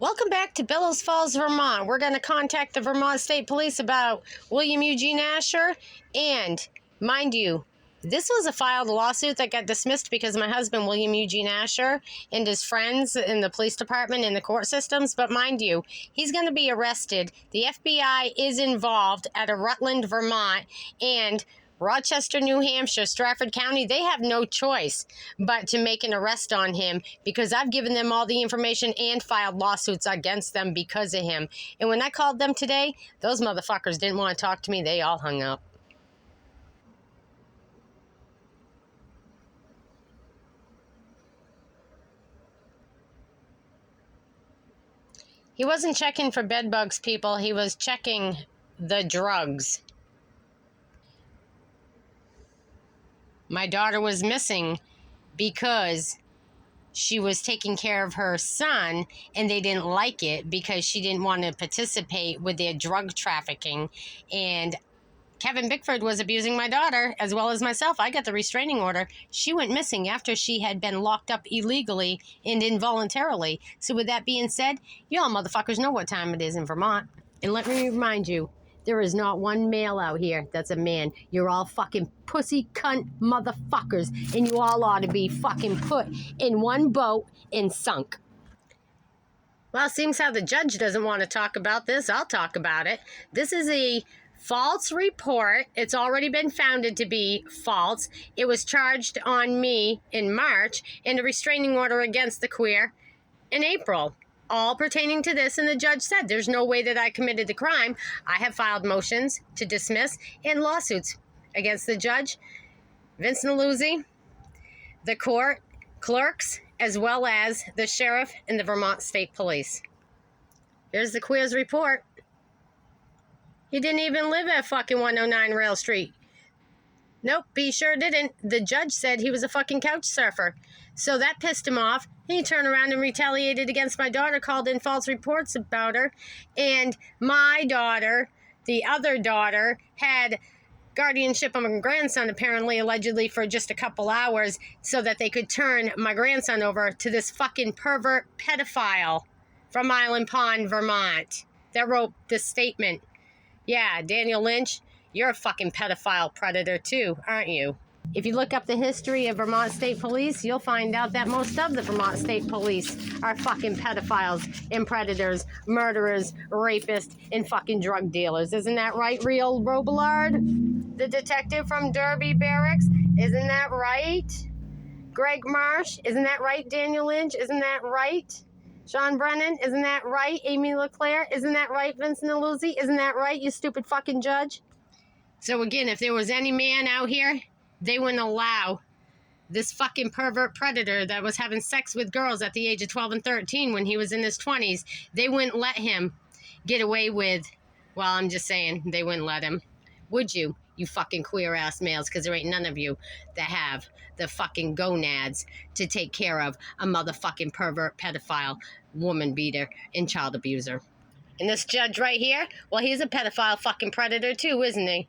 Welcome back to Bellows Falls, Vermont. We're going to contact the Vermont State Police about William Eugene Asher. And mind you, this was a filed lawsuit that got dismissed because my husband, William Eugene Asher, and his friends in the police department and the court systems. But mind you, he's going to be arrested. The FBI is involved at a Rutland, Vermont, and Rochester, New Hampshire, Stratford County, they have no choice but to make an arrest on him because I've given them all the information and filed lawsuits against them because of him. And when I called them today, those motherfuckers didn't want to talk to me. They all hung up. He wasn't checking for bed bugs, people. He was checking the drugs. My daughter was missing because she was taking care of her son and they didn't like it because she didn't want to participate with their drug trafficking. And Kevin Bickford was abusing my daughter as well as myself. I got the restraining order. She went missing after she had been locked up illegally and involuntarily. So with that being said, y'all motherfuckers know what time it is in Vermont. And let me remind you, there is not one male out here that's a man. You're all fucking pussy cunt motherfuckers. And you all ought to be fucking put in one boat and sunk. Well, seems how the judge doesn't want to talk about this. I'll talk about it. This is a false report. It's already been founded to be false. It was charged on me in March and a restraining order against the queer in April. All pertaining to this, and the judge said there's no way that I committed the crime. I have filed motions to dismiss and lawsuits against the judge, Vincent Luzzi, the court clerks, as well as the sheriff and the Vermont State Police. Here's the queer's report. He didn't even live at fucking 109 Rail Street. Nope, he sure didn't. The judge said he was a fucking couch surfer. So that pissed him off. He turned around and retaliated against my daughter, called in false reports about her. And my daughter, the other daughter, had guardianship of my grandson, apparently, allegedly, for just a couple hours so that they could turn my grandson over to this fucking pervert pedophile from Island Pond, Vermont, that wrote this statement. Yeah, Daniel Lynch, you're a fucking pedophile predator too, aren't you? If you look up the history of Vermont State Police, you'll find out that most of the Vermont State Police are fucking pedophiles and predators, murderers, rapists, and fucking drug dealers. Isn't that right, Real Robillard? The detective from Derby Barracks? Isn't that right? Greg Marsh? Isn't that right, Daniel Lynch? Isn't that right? Sean Brennan? Isn't that right? Amy LeClaire? Isn't that right, Vincent Luzzi? Isn't that right, you stupid fucking judge? So again, if there was any man out here, they wouldn't allow this fucking pervert predator that was having sex with girls at the age of 12 and 13 when he was in his 20s. They wouldn't let him get away with, well, I'm just saying, they wouldn't let him. Would you? You fucking queer-ass males, because there ain't none of you that have the fucking gonads to take care of a motherfucking pervert, pedophile, woman beater, and child abuser. And this judge right here, well, he's a pedophile fucking predator too, isn't he?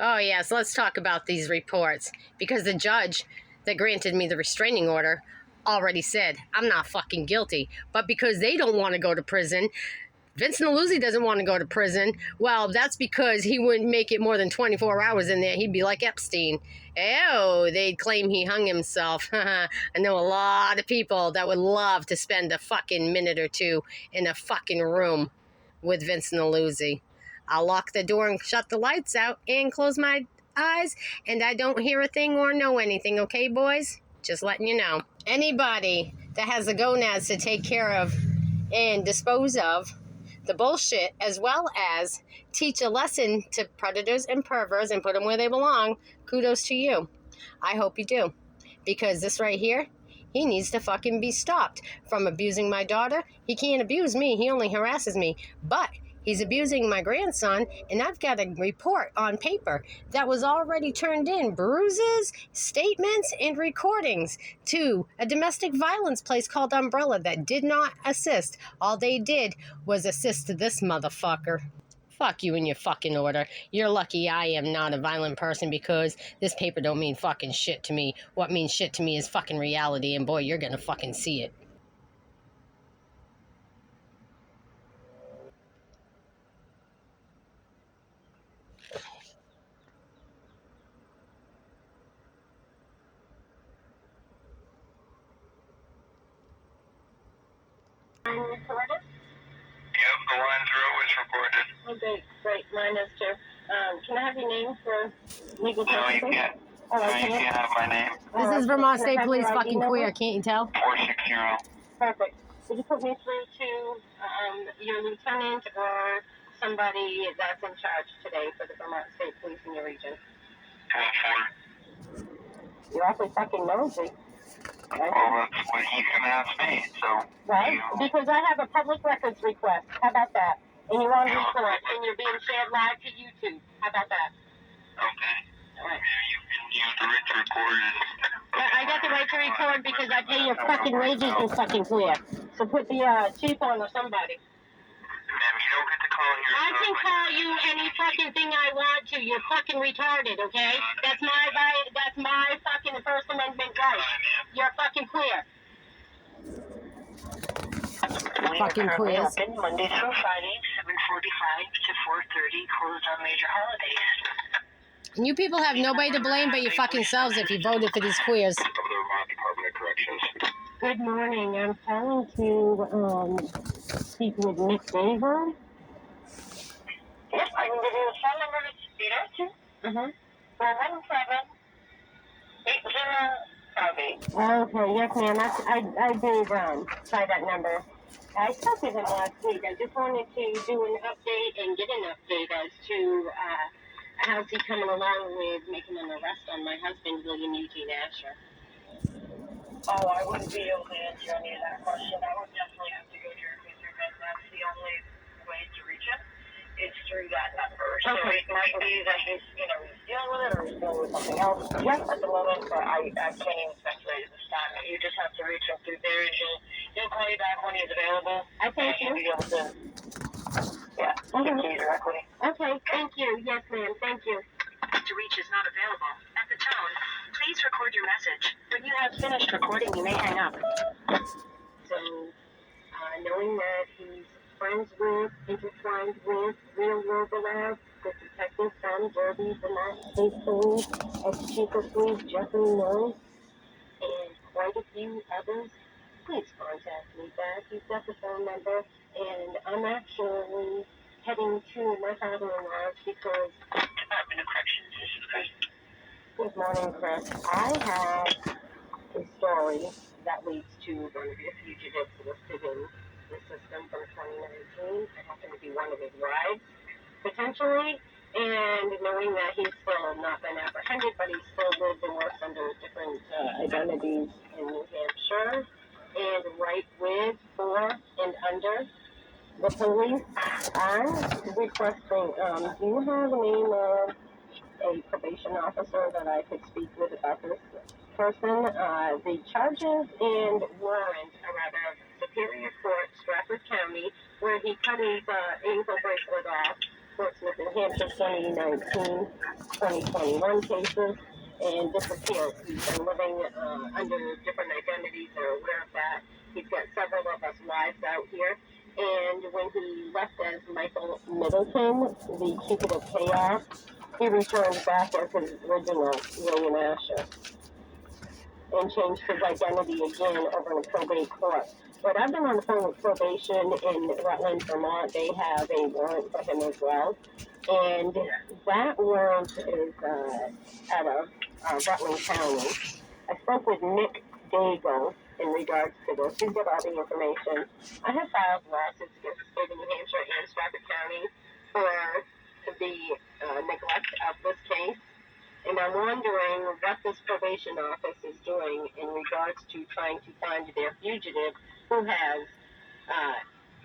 Oh, yes, let's talk about these reports, because the judge that granted me the restraining order already said I'm not fucking guilty. But because they don't want to go to prison, Vincent Luzzi doesn't want to go to prison. Well, that's because he wouldn't make it more than 24 hours in there. He'd be like Epstein. Oh, they'd claim he hung himself. I know a lot of people that would love to spend a fucking minute or two in a fucking room with Vincent Luzzi. I'll lock the door and shut the lights out and close my eyes, and I don't hear a thing or know anything, okay, boys? Just letting you know. Anybody that has the gonads to take care of and dispose of the bullshit, as well as teach a lesson to predators and perverts and put them where they belong, kudos to you. I hope you do. Because this right here, he needs to fucking be stopped from abusing my daughter. He can't abuse me. He only harasses me. But he's abusing my grandson, and I've got a report on paper that was already turned in. Bruises, statements, and recordings to a domestic violence place called Umbrella that did not assist. All they did was assist this motherfucker. Fuck you and your fucking order. You're lucky I am not a violent person because this paper don't mean fucking shit to me. What means shit to me is fucking reality, and boy, you're gonna fucking see it. line recorded? Yep, the lines are always recorded. Okay, great. Mine is too. Can I have your name for legal purposes? No, you can't. Oh, no, I you can't? can't have my name. This is Vermont State Police fucking queer, can't you tell? 460. Perfect. Would you put me through to your lieutenant or somebody that's in charge today for the Vermont State Police in your region? 4-4. You're awfully fucking nosy. Right? Well, that's what he's going to ask me, so... Right? Because I have a public records request. How about that? And you're on report, and you're being shared live to YouTube. How about that? Okay. All right. Yeah, you have the right to record and... I got the right to record because I pay your fucking wages, you fucking queer. So put the chief on or somebody. Ma'am, you don't get to call here. I can call you any fucking thing I want to. You're fucking retarded, okay? That's my fucking First Amendment right. You're fucking queer. Fucking queers. Open Monday through Friday, 7:45 to 4:30, closed on major holidays. And you people have nobody to blame but your fucking selves if you voted for these queers. Of the Vermont Department of Corrections. Good morning. I'm calling to speak with Nick Daver. Yep, I can give you a phone number to speak to. 417-8058. Okay, yes, ma'am. I do try that number. I spoke with him last week. I just wanted to do an update and get an update as to how's he coming along with making an arrest on my husband, William Eugene Asher. Oh, I wouldn't be able to answer any of that question. I would definitely have to go directly through him. That's the only way to reach him. It's through that number. So it might be that he's dealing with it or he's dealing with something else at the moment, but I can't even speculate at this time. You just have to reach him through there and he'll call you back when he's available. I thank you. He'll be able to, speak to you directly. Okay, thank you. Yes, ma'am. Thank you. To reach is not available. At the tone, please record your message. When you have finished recording, you may hang up. So, knowing that he's friends with, intertwined with, real world alive, the detective from Derby, Vermont State Police, ex-chief of police Jeffrey Mills, and quite a few others, please contact me back. You've got the phone number, and I'm actually heading to my father-in-law's because... Department of Corrections, this is Chris. Good morning, Chris. I have a story that leads to one of your fugitives listed in the system from 2019. I happen to be one of his wives, potentially, and knowing that he's still not been apprehended, but he's still lived and works under different identities in New Hampshire, and right with, for, and under the police. I'm requesting, do you have a name of a probation officer that I could speak with about this person? The charges and warrant are out of Superior Court, Stratford County, where he cut his ankle bracelet off, Portsmouth, New Hampshire, 2019-2021 cases, and disappeared. He's been living under different identities. They're aware of that. He's got several of us wives out here. And when he left as Michael Middleton, the Cupid of Chaos, he returned back as his original William Asher and changed his identity again over in probate court. But I've been on the phone with probation in Rutland, Vermont. They have a warrant for him as well. And that warrant is out of Rutland County. I spoke with Nick Dago in regards to this. He's got all the information. I have filed lawsuits against the state of New Hampshire and Stratford County for the neglect of this case. And I'm wondering what this probation office is doing in regards to trying to find their fugitive who has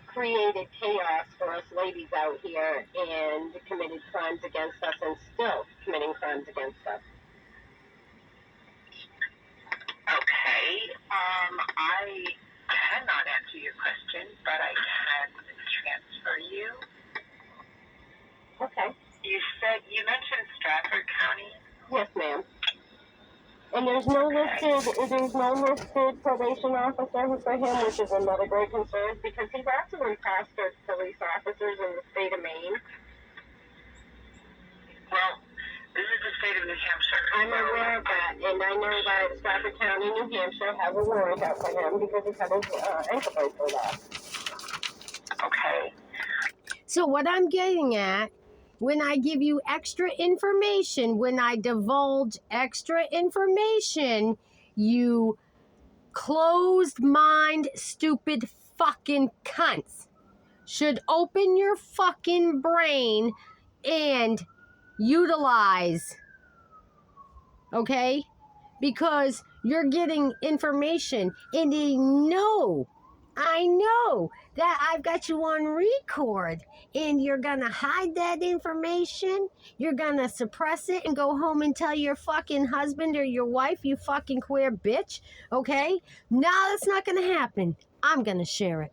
created chaos for us ladies out here and committed crimes against us and still committing crimes against us. Okay, I cannot answer your question, but I can transfer you. Okay. You mentioned Stratford County? Yes, ma'am. And there's no listed probation officer for him, which is another great concern because he's also imposter police officers in the state of Maine. Well, this is the state of New Hampshire. I'm aware of that, and I know that Stratford County, New Hampshire, has a warrant out for him because he cut his ankle bracelet off. So what I'm getting at, when I give you extra information, when I divulge extra information, you closed mind, stupid fucking cunts should open your fucking brain and utilize, okay? Because you're getting information and I know that I've got you on record and you're gonna hide that information. You're gonna suppress it and go home and tell your fucking husband or your wife, you fucking queer bitch, okay? No, that's not gonna happen. I'm gonna share it.